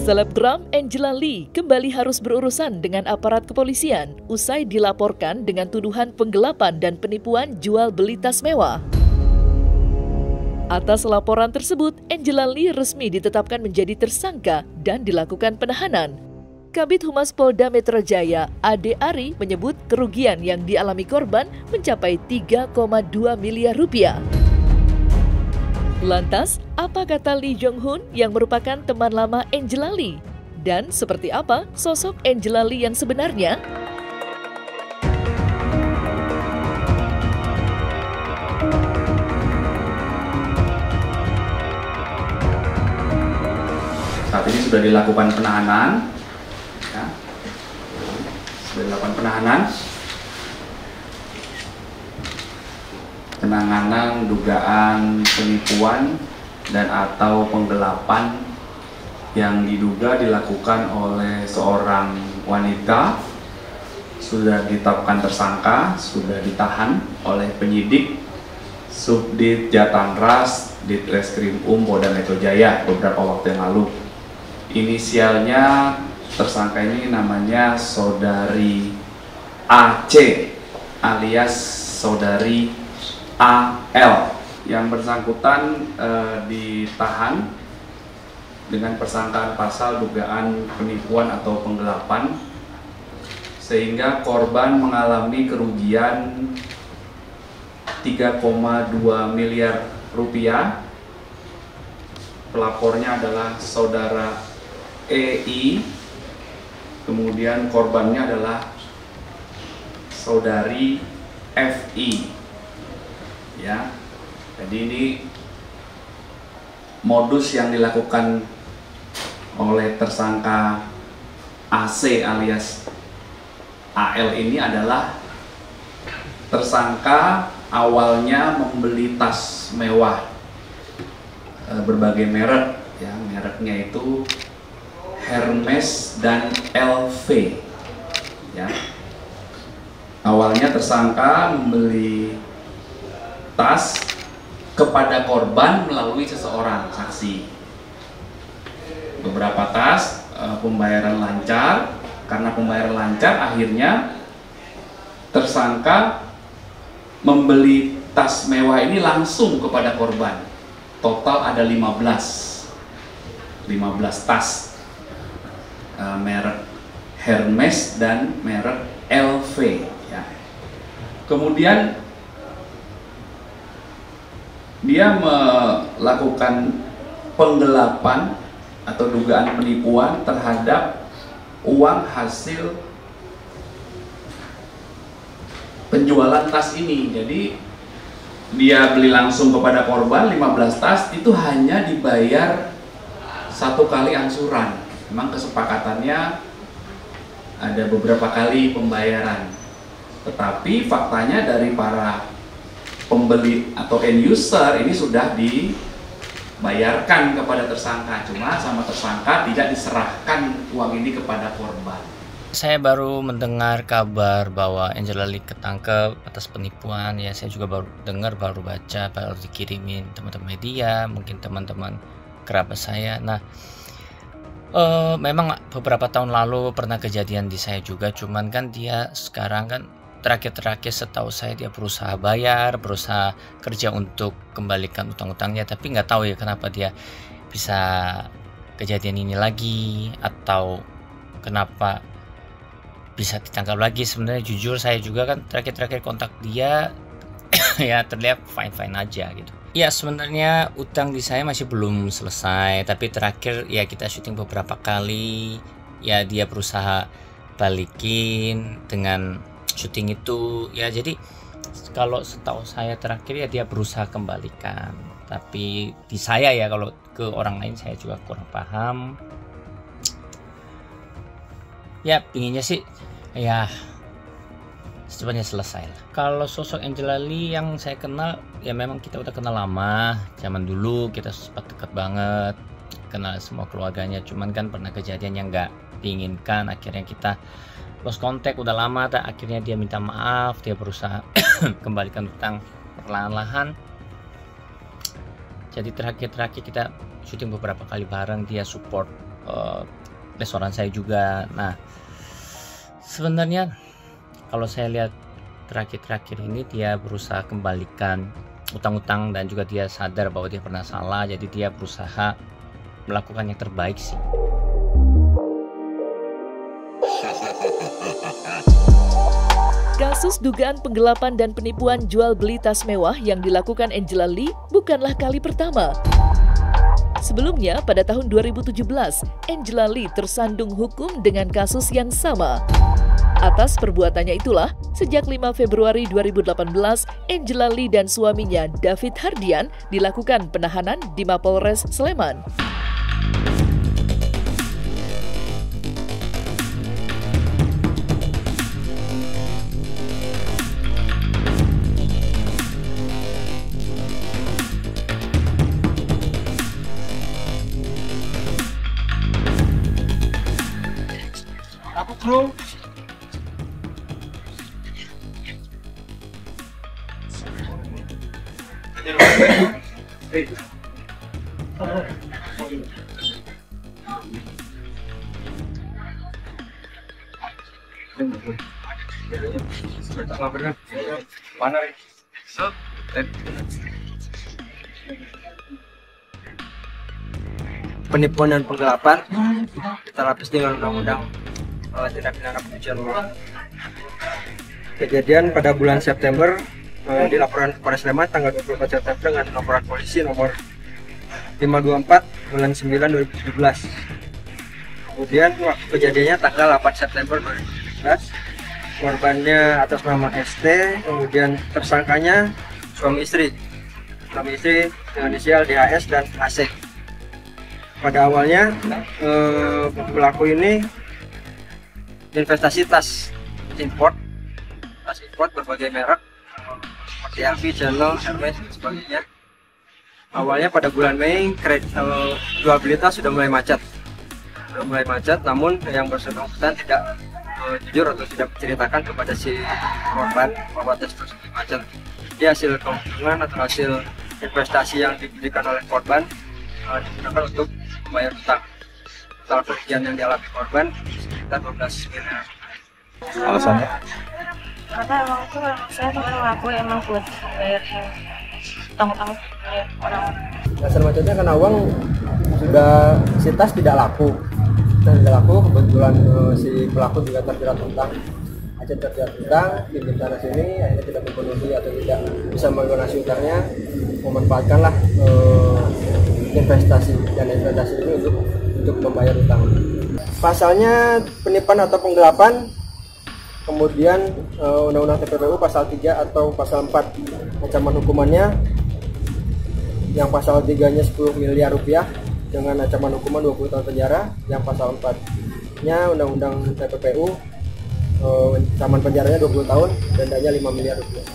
Selebgram Angela Lee kembali harus berurusan dengan aparat kepolisian usai dilaporkan dengan tuduhan penggelapan dan penipuan jual beli tas mewah. Atas laporan tersebut, Angela Lee resmi ditetapkan menjadi tersangka dan dilakukan penahanan. Kabid Humas Polda Metro Jaya, Ade Ari, menyebut kerugian yang dialami korban mencapai 3,2 miliar rupiah. Lantas, apa kata Lee Jong Hun yang merupakan teman lama Angela Lee? Dan seperti apa sosok Angela Lee yang sebenarnya? Saat ini sudah dilakukan penahanan, ya. Sudah dilakukan penahanan. Penanganan dugaan penipuan dan atau penggelapan yang diduga dilakukan oleh seorang wanita sudah ditetapkan tersangka, sudah ditahan oleh penyidik Subdit Jatanras Ditreskrim Polda Metro Jaya beberapa waktu yang lalu. Inisialnya tersangka ini namanya Saudari AC alias Saudari AL. Yang bersangkutan ditahan dengan persangkaan pasal dugaan penipuan atau penggelapan sehingga korban mengalami kerugian 3,2 miliar rupiah. Pelapornya adalah saudara EI, kemudian korbannya adalah saudari FI. Ya, jadi ini modus yang dilakukan oleh tersangka AC alias AL ini adalah tersangka awalnya membeli tas mewah berbagai merek, ya, mereknya itu Hermes dan LV. Ya, awalnya tersangka membeli tas kepada korban melalui seseorang saksi. Beberapa tas pembayaran lancar. Karena pembayaran lancar, akhirnya tersangka membeli tas mewah ini langsung kepada korban. Total ada 15 tas merek Hermes dan merek LV. Ya. Kemudian dia melakukan penggelapan atau dugaan penipuan terhadap uang hasil penjualan tas ini. Jadi dia beli langsung kepada korban 15 tas, itu hanya dibayar 1 kali angsuran. Memang kesepakatannya ada beberapa kali pembayaran, tetapi faktanya dari para pembeli atau end user ini sudah dibayarkan kepada tersangka, cuma sama tersangka tidak diserahkan uang ini kepada korban. Saya baru mendengar kabar bahwa Angela Lee ketangkep atas penipuan. Ya, saya juga baru dengar, baru baca, baru dikirimin teman-teman media, mungkin teman-teman kerabat saya. Nah, memang beberapa tahun lalu pernah kejadian di saya juga, cuman kan dia sekarang kan terakhir setahu saya dia berusaha bayar, berusaha kerja untuk kembalikan utang-utangnya, tapi nggak tahu ya kenapa dia bisa kejadian ini lagi atau kenapa bisa ditangkap lagi. Sebenarnya jujur saya juga kan terakhir kontak dia ya terlihat fine aja gitu. Ya sebenarnya utang di saya masih belum selesai, tapi terakhir ya kita syuting beberapa kali, ya dia berusaha balikin dengan syuting itu, ya jadi kalau setahu saya terakhir ya dia berusaha kembalikan, tapi di saya ya, kalau ke orang lain saya juga kurang paham. Ya pinginnya sih ya secepatnya selesai lah. Kalau sosok Angela Lee yang saya kenal ya memang kita udah kenal lama, zaman dulu kita sempat dekat banget, kenal semua keluarganya, cuman kan pernah kejadian yang nggak diinginkan, akhirnya kita lost contact udah lama, akhirnya dia minta maaf, dia berusaha kembalikan hutang perlahan-lahan. Jadi terakhir kita syuting beberapa kali bareng, dia support restoran saya juga. Nah, sebenarnya kalau saya lihat terakhir ini dia berusaha kembalikan utang-utang dan juga dia sadar bahwa dia pernah salah, jadi dia berusaha melakukan yang terbaik sih. Kasus dugaan penggelapan dan penipuan jual beli tas mewah yang dilakukan Angela Lee bukanlah kali pertama. Sebelumnya, pada tahun 2017, Angela Lee tersandung hukum dengan kasus yang sama. Atas perbuatannya itulah, sejak 5 Februari 2018, Angela Lee dan suaminya David Hardian dilakukan penahanan di Mapolres Sleman. Bro. Penipuan dan penggelapan kita lapis dengan undang-undang tindak pidana pencucian uang. Kejadian pada bulan September dilaporkan kepada Sleman tanggal 24 September dengan laporan polisi nomor 524 bulan 9 2017. Kemudian waktu kejadiannya tanggal 8 September 2017. Korbannya atas nama ST, kemudian tersangkanya suami istri dengan inisial DHS dan AC. Pada awalnya pelaku ini investasi tas import berbagai merek seperti LV, Chanel, Hermes dan sebagainya. Awalnya pada bulan Mei jual beli tas sudah mulai macet, namun yang bersangkutan tidak jujur atau tidak menceritakan kepada si korban bahwa tas tersebut macet. Jadi hasil keuntungan atau hasil investasi yang diberikan oleh korban digunakan untuk membayar hutang. Total kerugian yang dialami korban sekitar 12 miliar. Alasannya? Karena emang itu saya teman aku emang buat bayar utang-utang orang. Dasar macetnya karena uang sudah si tas tidak laku. Kebetulan si pelaku juga terjerat hutang. Terjerat hutang, pinjam sana sini, akhirnya tidak memenuhi atau tidak bisa melunasi hutangnya, memanfaatkanlah investasi ini untuk membayar hutang. Pasalnya penipuan atau penggelapan, kemudian Undang-Undang TPPU pasal 3 atau pasal 4 ancaman hukumannya, yang pasal 3-nya 10 miliar rupiah dengan ancaman hukuman 20 tahun penjara, yang pasal 4-nya Undang-Undang TPPU ancaman penjaranya 20 tahun, dendanya 5 miliar rupiah.